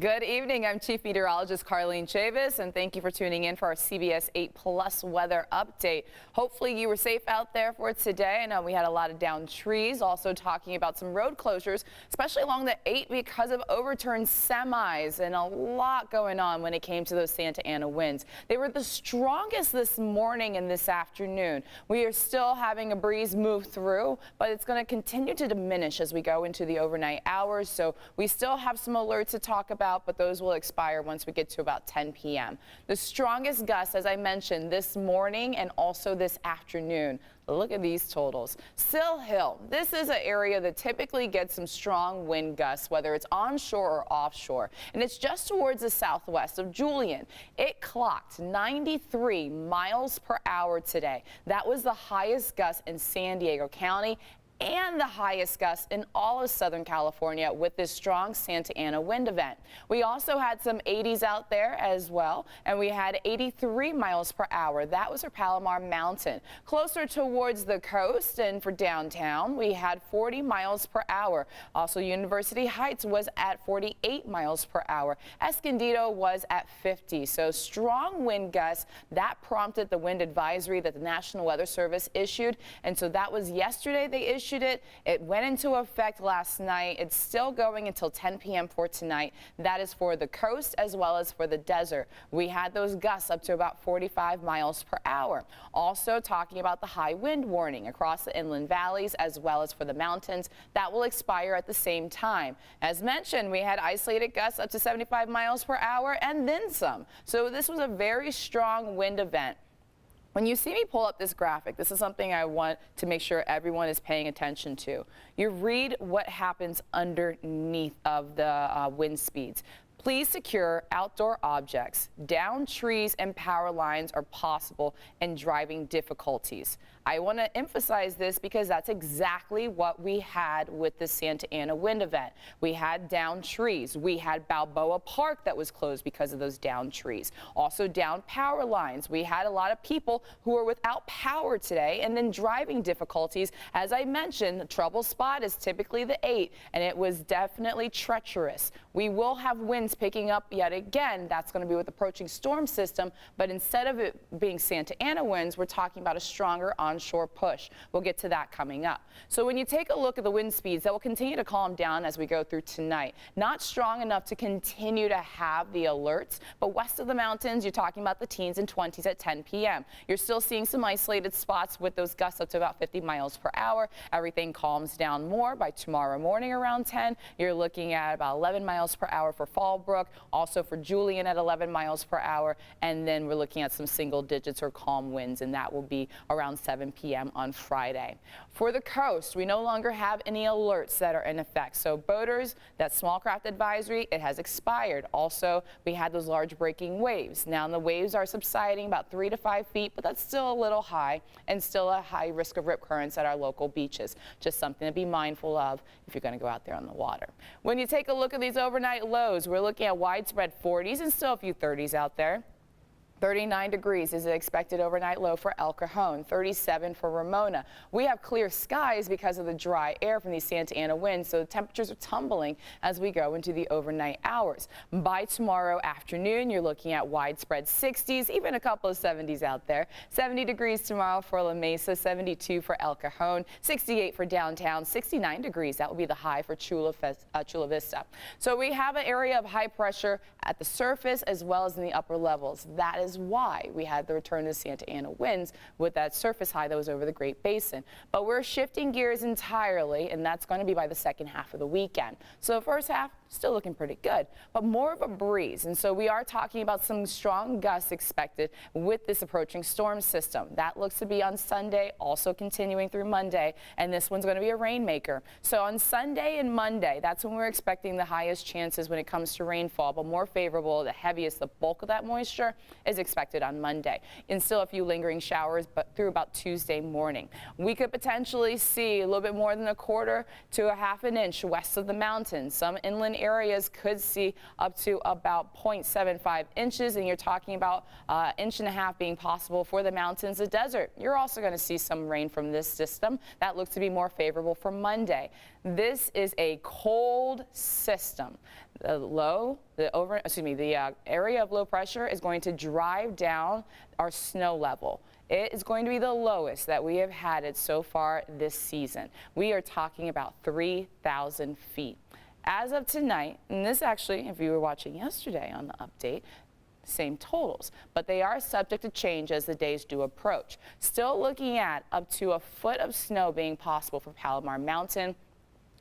Good evening. I'm Chief Meteorologist Carlene Chavis, and thank you for tuning in for our CBS 8 Plus weather update. Hopefully you were safe out there for today. I know we had a lot of downed trees, also talking about some road closures, especially along the 8 because of overturned semis and a lot going on when it came to those Santa Ana winds. They were the strongest this morning and this afternoon. We are still having a breeze move through, but it's going to continue to diminish as we go into the overnight hours. So we still have some alerts to talk about, but those will expire once we get to about 10 p.m. The strongest gusts, as I mentioned, this morning and also this afternoon. Look at these totals. Sill Hill, this is an area that typically gets some strong wind gusts, whether it's onshore or offshore, and it's just towards the southwest of Julian. It clocked 93 miles per hour today. That was the highest gust in San Diego County and the highest gusts in all of Southern California with this strong Santa Ana wind event. We also had some 80s out there as well, and we had 83 miles per hour. That was for Palomar Mountain. Closer towards the coast and for downtown, we had 40 miles per hour. Also, University Heights was at 48 miles per hour. Escondido was at 50. So strong wind gusts, that prompted the wind advisory that the National Weather Service issued. And so that was yesterday they issued it. It went into effect last night. It's still going until 10 p.m. for tonight. That is for the coast as well as for the desert. We had those gusts up to about 45 miles per hour. Also talking about the high wind warning across the inland valleys as well as for the mountains. That will expire at the same time. As mentioned, we had isolated gusts up to 75 miles per hour and then some. So this was a very strong wind event. When you see me pull up this graphic, this is something I want to make sure everyone is paying attention to. You read what happens underneath of the wind speeds. Please secure outdoor objects. Downed trees and power lines are possible and driving difficulties. I want to emphasize this because that's exactly what we had with the Santa Ana wind event. We had downed trees. We had Balboa Park that was closed because of those downed trees. Also downed power lines. We had a lot of people who were without power today and then driving difficulties. As I mentioned, the trouble spot is typically the 8, and it was definitely treacherous. We will have winds picking up yet again. That's going to be with approaching storm system, but instead of it being Santa Ana winds, we're talking about a stronger onshore push. We'll get to that coming up. So when you take a look at the wind speeds, that will continue to calm down as we go through tonight. Not strong enough to continue to have the alerts, but west of the mountains, you're talking about the teens and 20s at 10 p.m. You're still seeing some isolated spots with those gusts up to about 50 miles per hour. Everything calms down more by tomorrow morning around 10. You're looking at about 11 miles per hour for Fallbrook, also for Julian at 11 miles per hour, and then we're looking at some single digits or calm winds, and that will be around 7 p.m. on Friday. For the coast, we no longer have any alerts that are in effect. So boaters, that small craft advisory, it has expired. Also, we had those large breaking waves. Now the waves are subsiding about 3 to 5 feet, but that's still a little high and still a high risk of rip currents at our local beaches. Just something to be mindful of if you're going to go out there on the water. When you take a look at these overnight lows, we're looking at widespread 40s and still a few 30s out there. 39 degrees is the expected overnight low for El Cajon, 37 for Ramona. We have clear skies because of the dry air from these Santa Ana winds, so the temperatures are tumbling as we go into the overnight hours. By tomorrow afternoon, you're looking at widespread 60s, even a couple of 70s out there. 70 degrees tomorrow for La Mesa, 72 for El Cajon, 68 for downtown, 69 degrees. That will be the high for Chula Vista. So we have an area of high pressure at the surface as well as in the upper levels. That is why we had the return of Santa Ana winds with that surface high that was over the Great Basin. But we're shifting gears entirely, and that's going to be by the second half of the weekend. So the first half, still looking pretty good, but more of a breeze. And so we are talking about some strong gusts expected with this approaching storm system. That looks to be on Sunday, also continuing through Monday, and this one's going to be a rainmaker. So on Sunday and Monday, that's when we're expecting the highest chances when it comes to rainfall, but more favorable, the heaviest, the bulk of that moisture is expected on Monday. And still a few lingering showers, but through about Tuesday morning. We could potentially see a little bit more than a quarter to a half an inch west of the mountains. Some inland areas could see up to about 0.75 inches, and you're talking about an inch and a half being possible for the mountains, the desert. You're also going to see some rain from this system. That looks to be more favorable for Monday. This is a cold system. The area of low pressure is going to drive down our snow level. It is going to be the lowest that we have had it so far this season. We are talking about 3,000 feet. As of tonight, and this actually, if you were watching yesterday on the update, same totals, but they are subject to change as the days do approach. Still looking at up to a foot of snow being possible for Palomar Mountain,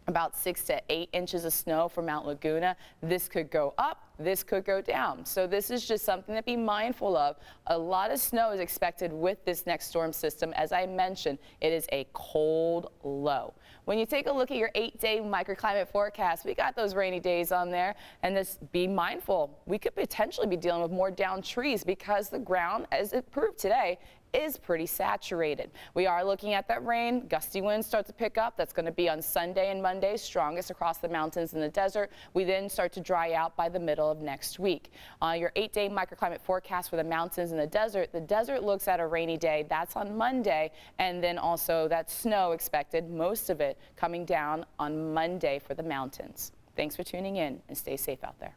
about 6 to 8 inches of snow for Mount Laguna. This could go up, this could go down. So this is just something to be mindful of. A lot of snow is expected with this next storm system. As I mentioned, it is a cold low. When you take a look at your 8-day microclimate forecast, we got those rainy days on there, and just be mindful. We could potentially be dealing with more downed trees because the ground, as it proved today, is pretty saturated. We are looking at that rain. Gusty winds start to pick up. That's going to be on Sunday and Monday, strongest across the mountains and the desert. We then start to dry out by the middle of next week. Your 8-day microclimate forecast for the mountains and the desert looks at a rainy day. That's on Monday, and then also that snow expected, most of it coming down on Monday for the mountains. Thanks for tuning in, and stay safe out there.